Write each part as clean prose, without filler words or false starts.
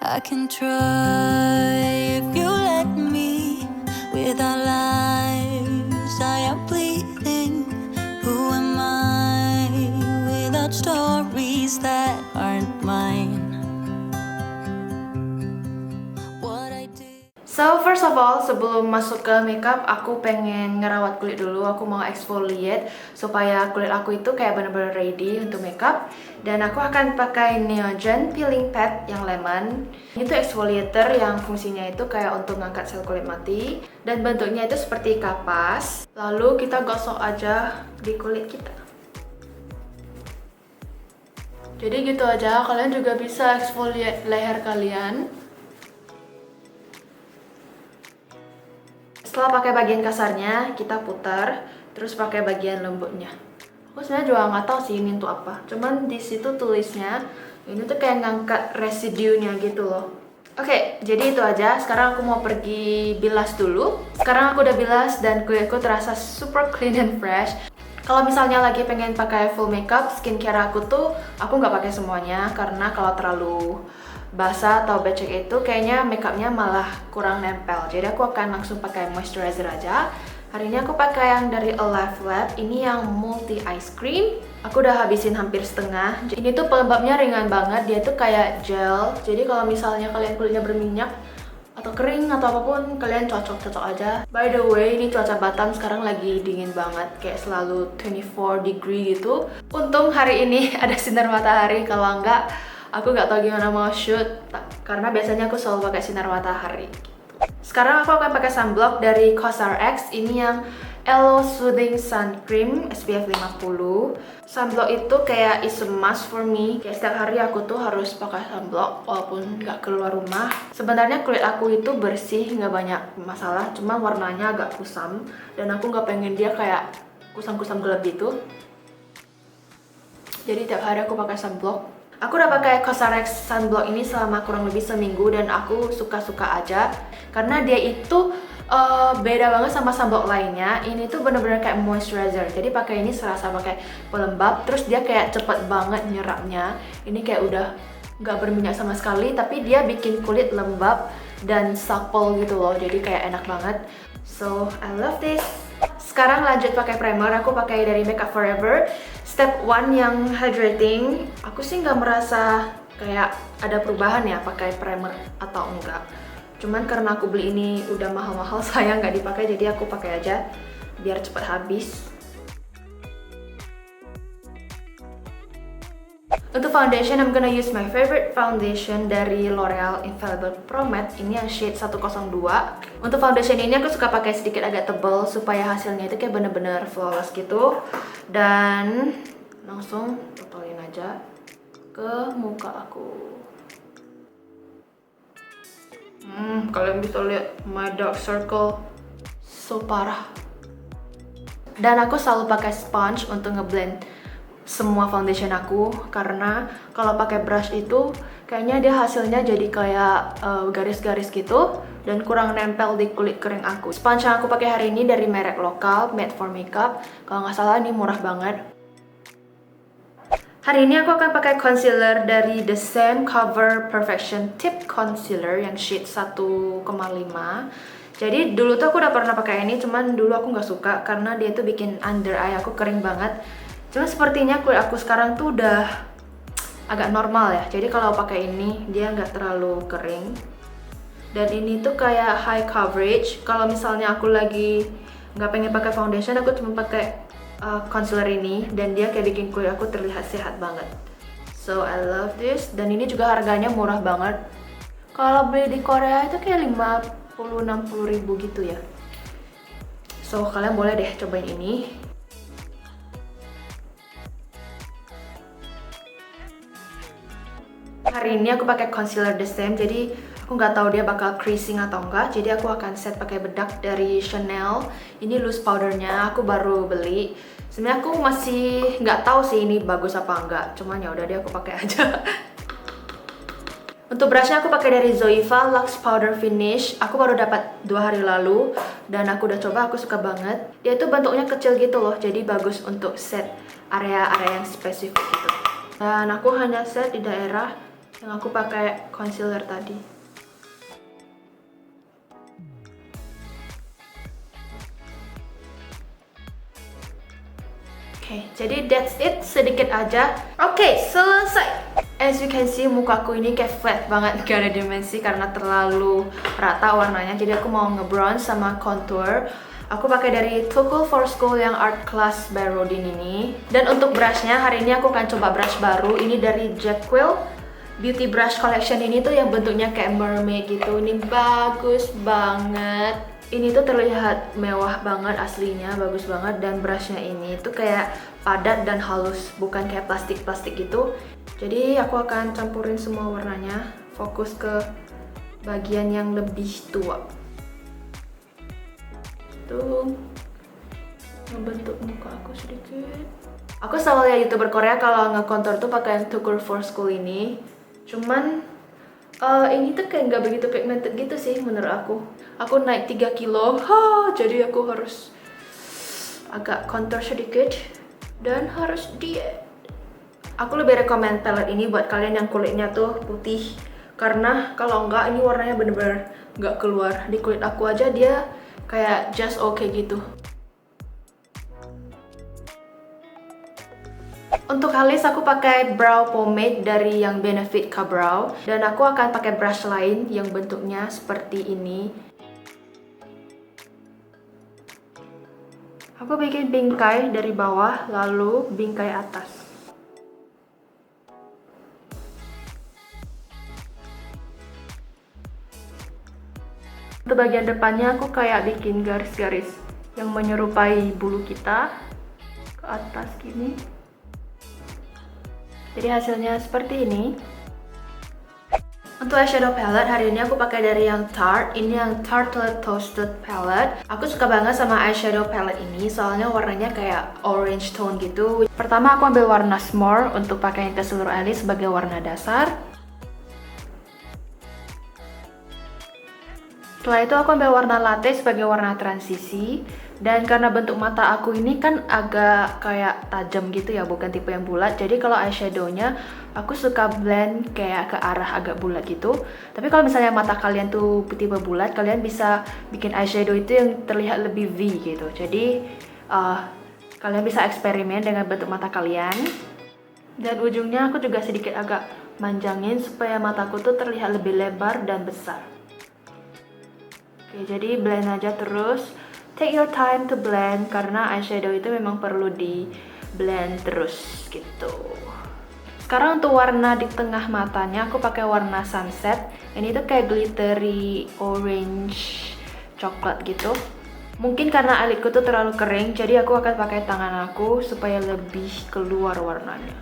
I can try if you let me. With our lives, I am bleeding. Who am I without stories that aren't mine? What I do. So first of all, sebelum masuk ke makeup, aku pengen ngerawat kulit dulu. Aku mau exfoliate supaya kulit aku itu kayak bener-bener ready untuk makeup. Dan aku akan pakai Neogen Peeling Pad yang lemon. Ini tuh exfoliator yang fungsinya itu kayak untuk ngangkat sel kulit mati. Dan bentuknya itu seperti kapas. Lalu kita gosok aja di kulit kita. Jadi gitu aja, kalian juga bisa exfoliate leher kalian. Setelah pakai bagian kasarnya, kita putar, terus pakai bagian lembutnya. Aku sebenarnya juga nggak tahu sih ini untuk apa. Cuman di situ tulisnya, ini tuh kayak ngangkat residunya gitu loh. Oke, jadi itu aja. Sekarang aku mau pergi bilas dulu. Sekarang aku udah bilas dan kulitku terasa super clean and fresh. Kalau misalnya lagi pengen pakai full makeup, skincare aku tuh aku nggak pakai semuanya karena kalau terlalu basah atau becek itu kayaknya makeupnya malah kurang nempel. Jadi aku akan langsung pakai moisturizer aja. Hari ini aku pakai yang dari Alive Lab. Ini yang multi ice cream. Aku udah habisin hampir setengah. Ini tuh pelembabnya ringan banget. Dia tuh kayak gel. Jadi kalau misalnya kalian kulitnya berminyak atau kering atau apapun, kalian cocok-cocok aja. By the way, ini cuaca Batam sekarang lagi dingin banget, kayak selalu 24 degree gitu. Untung hari ini ada sinar matahari, kalau enggak aku nggak tahu gimana mau shoot karena biasanya aku selalu pakai sinar matahari. Sekarang aku akan pakai sunblock dari COSRX. Ini yang Elo Soothing Sun Cream SPF 50. Sunblock itu kayak is a must for me. Kayak setiap hari aku tuh harus pakai sunblock walaupun nggak keluar rumah. Sebenarnya kulit aku itu bersih, nggak banyak masalah. Cuma warnanya agak kusam dan aku nggak pengen dia kayak kusam-kusam gelap gitu. Jadi tiap hari aku pakai sunblock. Aku udah pakai COSRX sunblock ini selama kurang lebih seminggu dan aku suka-suka aja karena dia itu beda banget sama sunblock lainnya. Ini tuh bener-bener kayak moisturizer. Jadi pakai ini serasa pakai pelembab, terus dia kayak cepet banget nyerapnya. Ini kayak udah nggak berminyak sama sekali, tapi dia bikin kulit lembab dan supple gitu loh. Jadi kayak enak banget. So I love this. Sekarang lanjut pakai primer. Aku pakai dari Makeup Forever Step 1 yang hydrating. Aku sih nggak merasa kayak ada perubahan ya pakai primer atau enggak. Cuman karena aku beli ini udah mahal-mahal, sayang nggak dipakai, jadi aku pakai aja biar cepat habis. Untuk foundation, I'm gonna use my favorite foundation dari L'Oreal Infallible Pro Matte. Ini yang shade 102. Untuk foundation ini aku suka pakai sedikit agak tebal supaya hasilnya itu kayak bener-bener flawless gitu. Dan langsung totolin aja ke muka aku. Kalian bisa lihat my dark circle so parah. Dan aku selalu pakai sponge untuk ngeblend semua foundation aku karena kalau pakai brush itu kayaknya dia hasilnya jadi kayak garis-garis gitu dan kurang nempel di kulit kering aku. Sponge yang aku pakai hari ini dari merek lokal Made for Makeup. Kalau nggak salah ini murah banget. Hari ini aku akan pakai concealer dari The Same Cover Perfection Tip Concealer yang shade 1,5. Jadi dulu tuh aku udah pernah pakai ini, cuman dulu aku nggak suka karena dia tuh bikin under eye aku kering banget. Cuma sepertinya kulit aku sekarang tuh udah agak normal ya. Jadi kalau pakai ini dia nggak terlalu kering. Dan ini tuh kayak high coverage. Kalau misalnya aku lagi nggak pengen pakai foundation, aku cuma pakai concealer ini dan dia kayak bikin kulit aku terlihat sehat banget. So I love this. Dan ini juga harganya murah banget. Kalau beli di Korea itu kayak 50-60 ribu gitu ya. So kalian boleh deh cobain ini. Hari ini aku pakai concealer The Same, jadi aku nggak tahu dia bakal creasing atau enggak. Jadi aku akan set pakai bedak dari Chanel. Ini loose powdernya, aku baru beli. Sebenarnya aku masih nggak tahu sih ini bagus apa enggak. Cuman ya udah deh aku pakai aja. Untuk brushnya aku pakai dari Zoeva Luxe Powder Finish. Aku baru dapat 2 hari lalu dan aku udah coba, aku suka banget. Dia itu bentuknya kecil gitu loh, jadi bagus untuk set area-area yang spesifik gitu. Dan aku hanya set di daerah yang aku pakai concealer tadi. Oke, jadi that's it, sedikit aja. Oke, selesai. As you can see, mukaku ini kayak flat banget, gak ada dimensi karena terlalu rata warnanya. Jadi aku mau nge-bronze sama contour. Aku pakai dari Too Cool for School yang Art Class by Rodin ini. Dan untuk brushnya, hari ini aku akan coba brush baru. Ini dari Jacquill Beauty Brush Collection. Ini tuh yang bentuknya kayak mermaid gitu. Ini bagus banget. Ini tuh terlihat mewah banget aslinya, bagus banget. Dan brushnya ini tuh kayak padat dan halus, bukan kayak plastik-plastik gitu. Jadi aku akan campurin semua warnanya, fokus ke bagian yang lebih tua. Tuh, ngebentuk muka aku sedikit. Aku selalu lihat YouTuber Korea kalau nge-contour tuh pakai yang Too Cool for School ini. Cuman ini tuh kayak nggak begitu pigmented gitu sih menurut aku. Aku naik 3 kilo, jadi aku harus agak contour sedikit dan harus diet. Aku lebih rekomen palette ini buat kalian yang kulitnya tuh putih, karena kalau enggak ini warnanya bener-bener nggak keluar. Di kulit aku aja dia kayak just okay gitu. Untuk alis aku pakai brow pomade dari yang Benefit Ka-Brow, dan aku akan pakai brush lain yang bentuknya seperti ini. Aku bikin bingkai dari bawah lalu bingkai atas. Untuk bagian depannya aku kayak bikin garis-garis yang menyerupai bulu kita ke atas gini. Jadi hasilnya seperti ini. Untuk eyeshadow palette hari ini aku pakai dari yang Tarte. Ini yang Tartelette Toasted Palette. Aku suka banget sama eyeshadow palette ini soalnya warnanya kayak orange tone gitu. Pertama aku ambil warna S'more untuk pakaiin ke seluruh alis sebagai warna dasar. Setelah itu aku ambil warna latte sebagai warna transisi. Dan karena bentuk mata aku ini kan agak kayak tajam gitu ya, bukan tipe yang bulat. Jadi kalau eyeshadownya aku suka blend kayak ke arah agak bulat gitu. Tapi kalau misalnya mata kalian tuh tipe bulat, kalian bisa bikin eyeshadow itu yang terlihat lebih V gitu. Jadi kalian bisa eksperimen dengan bentuk mata kalian. Dan ujungnya aku juga sedikit agak manjangin supaya mataku tuh terlihat lebih lebar dan besar. Oke, jadi blend aja terus. Take your time to blend karena eyeshadow itu memang perlu di blend terus gitu. Sekarang untuk warna di tengah matanya aku pakai warna sunset. Ini tuh kayak glittery orange coklat gitu. Mungkin karena alisku tuh terlalu kering, jadi aku akan pakai tangan aku supaya lebih keluar warnanya.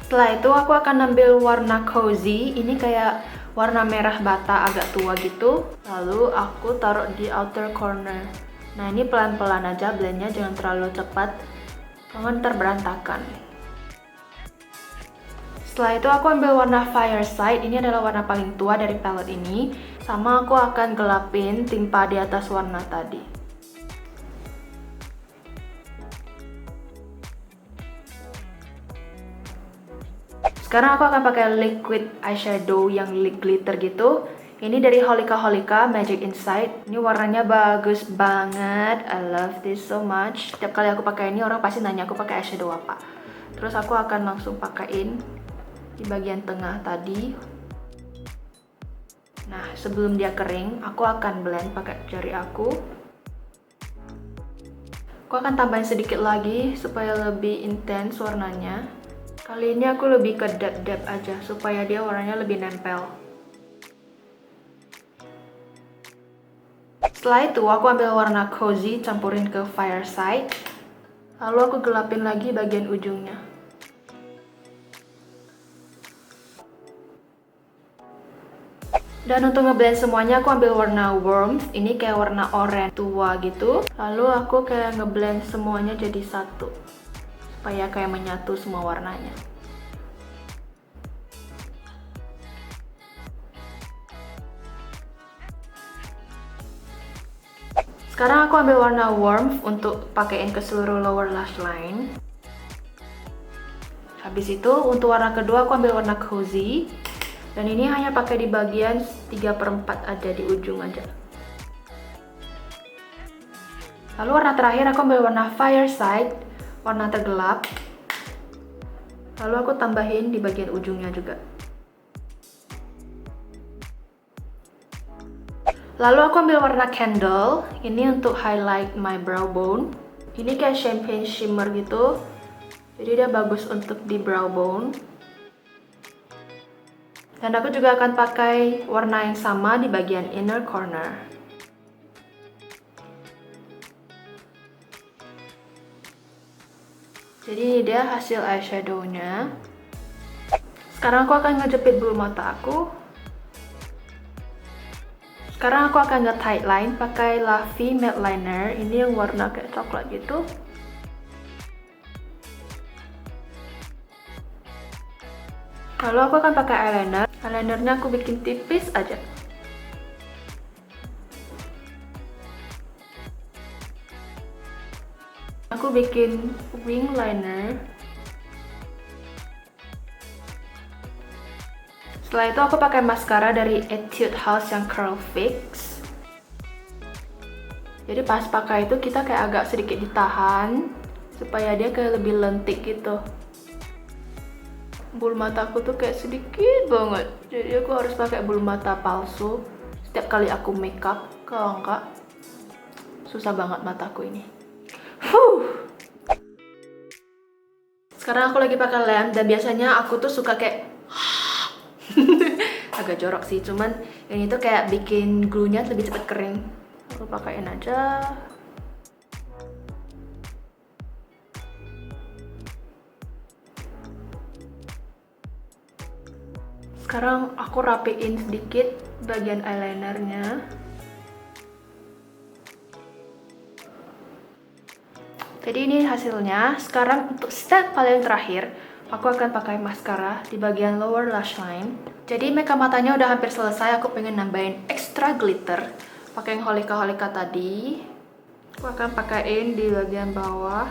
Setelah itu aku akan ambil warna cozy. Ini kayak warna merah bata agak tua gitu. Lalu aku taruh di outer corner. Nah ini pelan-pelan aja blendnya, jangan terlalu cepat, jangan ntar berantakan. Setelah itu aku ambil warna Fireside. Ini adalah warna paling tua dari palette ini. Sama aku akan gelapin timpa di atas warna tadi. Sekarang aku akan pakai liquid eyeshadow yang glitter gitu. Ini dari Holika Holika Magic Insight. Ini warnanya bagus banget. I love this so much. Setiap kali aku pakai ini orang pasti nanya aku pakai eyeshadow apa. Terus aku akan langsung pakaiin di bagian tengah tadi. Nah, sebelum dia kering, aku akan blend pakai jari aku. Aku akan tambahin sedikit lagi supaya lebih intens warnanya. Kali ini aku lebih ke dap-dap aja supaya dia warnanya lebih nempel. Setelah itu aku ambil warna cozy campurin ke Fireside. Lalu aku gelapin lagi bagian ujungnya. Dan untuk ngeblend semuanya aku ambil warna Warmth. Ini kayak warna oranye tua gitu. Lalu aku kayak ngeblend semuanya jadi satu, supaya kayak menyatu semua warnanya. Sekarang aku ambil warna Warmth untuk pakaiin ke seluruh lower lash line. Habis itu untuk warna kedua aku ambil warna cozy. Dan ini hanya pakai di bagian 3/4 aja, di ujung aja. Lalu warna terakhir aku ambil warna fireside, warna tergelap. Lalu aku tambahin di bagian ujungnya juga. Lalu aku ambil warna candle, ini untuk highlight my brow bone. Ini kayak champagne shimmer gitu, jadi dia bagus untuk di brow bone. Dan aku juga akan pakai warna yang sama di bagian inner corner. Jadi ini dia hasil eyeshadow-nya. Sekarang aku akan ngejepit bulu mata aku. Sekarang aku akan nge-tight line pakai Lavi matte liner. Ini yang warna kayak coklat gitu. Lalu aku akan pakai eyeliner. Eyelinernya aku bikin tipis aja. Aku bikin wing liner. Setelah itu aku pakai maskara dari Etude House yang Curl Fix. Jadi pas pakai itu kita kayak agak sedikit ditahan supaya dia kayak lebih lentik gitu. Bulu mata aku tuh kayak sedikit banget, jadi aku harus pakai bulu mata palsu setiap kali aku makeup. Kalau enggak, susah banget mataku ini. Sekarang aku lagi pakai lem, dan biasanya aku tuh suka kayak agak jorok sih, cuman yang itu kayak bikin glue-nya lebih cepat kering. Aku pakaiin aja. Sekarang aku rapiin sedikit bagian eyelinernya. Jadi ini hasilnya. Sekarang untuk step paling terakhir, aku akan pakai maskara di bagian lower lash line. Jadi makeup matanya udah hampir selesai. Aku pengen nambahin extra glitter pakai yang holika-holika tadi. Aku akan pakaiin di bagian bawah.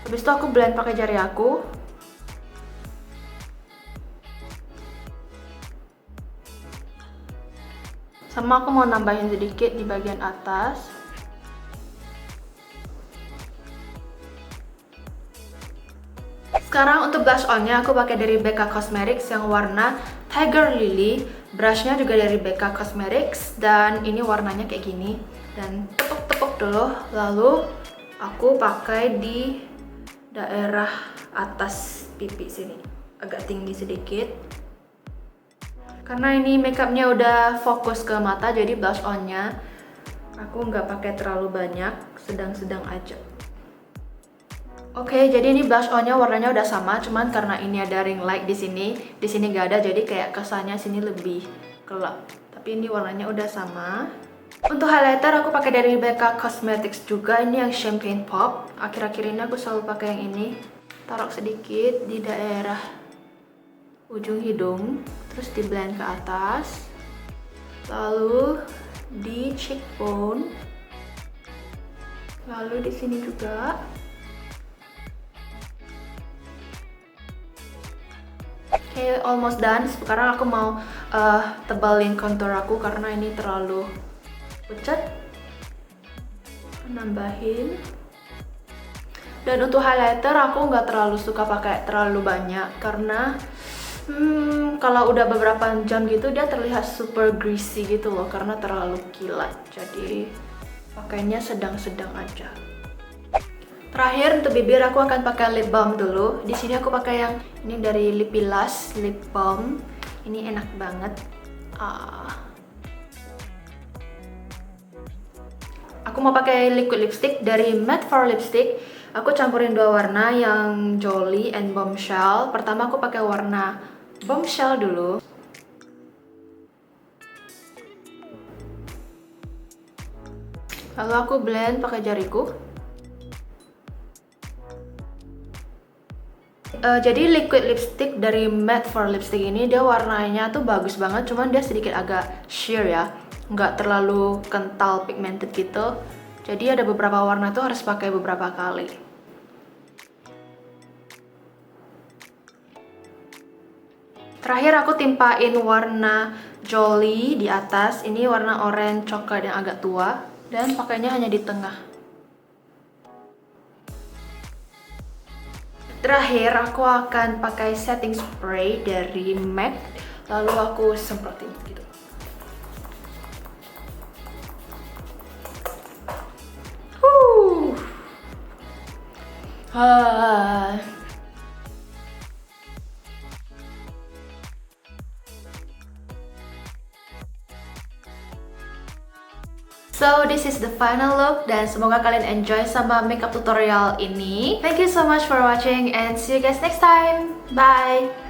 Habis itu aku blend pakai jari aku. Sama aku mau nambahin sedikit di bagian atas. Sekarang untuk blush on-nya aku pakai dari Becca Cosmetics yang warna Tiger Lily. Brushnya juga dari Becca Cosmetics dan ini warnanya kayak gini. Dan tepuk-tepuk dulu, lalu aku pakai di daerah atas pipi sini, agak tinggi sedikit. Karena ini makeupnya udah fokus ke mata, jadi blush on-nya aku nggak pakai terlalu banyak, sedang-sedang aja. Oke, jadi ini blush on-nya warnanya udah sama, cuman karena ini ada ring light di sini nggak ada, jadi kayak kesannya sini lebih gelap. Tapi ini warnanya udah sama. Untuk highlighter aku pakai dari Becca Cosmetics juga, ini yang Champagne Pop. Akhir-akhir ini aku selalu pakai yang ini. Taruh sedikit di daerah ujung hidung, terus di blend ke atas, lalu di cheekbone, lalu di sini juga. Oke, almost done. Sekarang aku mau tebalin contour aku karena ini terlalu pucat. Nambahin. Dan untuk highlighter aku nggak terlalu suka pakai terlalu banyak karena kalau udah beberapa jam gitu dia terlihat super greasy gitu loh karena terlalu kilat. Jadi pakainya sedang-sedang aja. Terakhir untuk bibir aku akan pakai lip balm dulu. Di sini aku pakai yang ini dari Lipilas lip balm. Ini enak banget. Aku mau pakai liquid lipstick dari Matte for Lipstick. Aku campurin dua warna, yang Jolly and Bombshell. Pertama aku pakai warna Bombshell dulu. Lalu aku blend pakai jariku. Jadi liquid lipstick dari Matte for Lipstick ini dia warnanya tuh bagus banget, cuman dia sedikit agak sheer ya, nggak terlalu kental pigmented gitu. Jadi ada beberapa warna tuh harus pakai beberapa kali. Terakhir aku timpain warna Jolly di atas. Ini warna oranye coklat yang agak tua. Dan pakainya hanya di tengah. Terakhir aku akan pakai setting spray dari MAC. Lalu aku semprotin gitu. So this is the final look dan semoga kalian enjoy sama makeup tutorial ini. Thank you so much for watching and see you guys next time. Bye!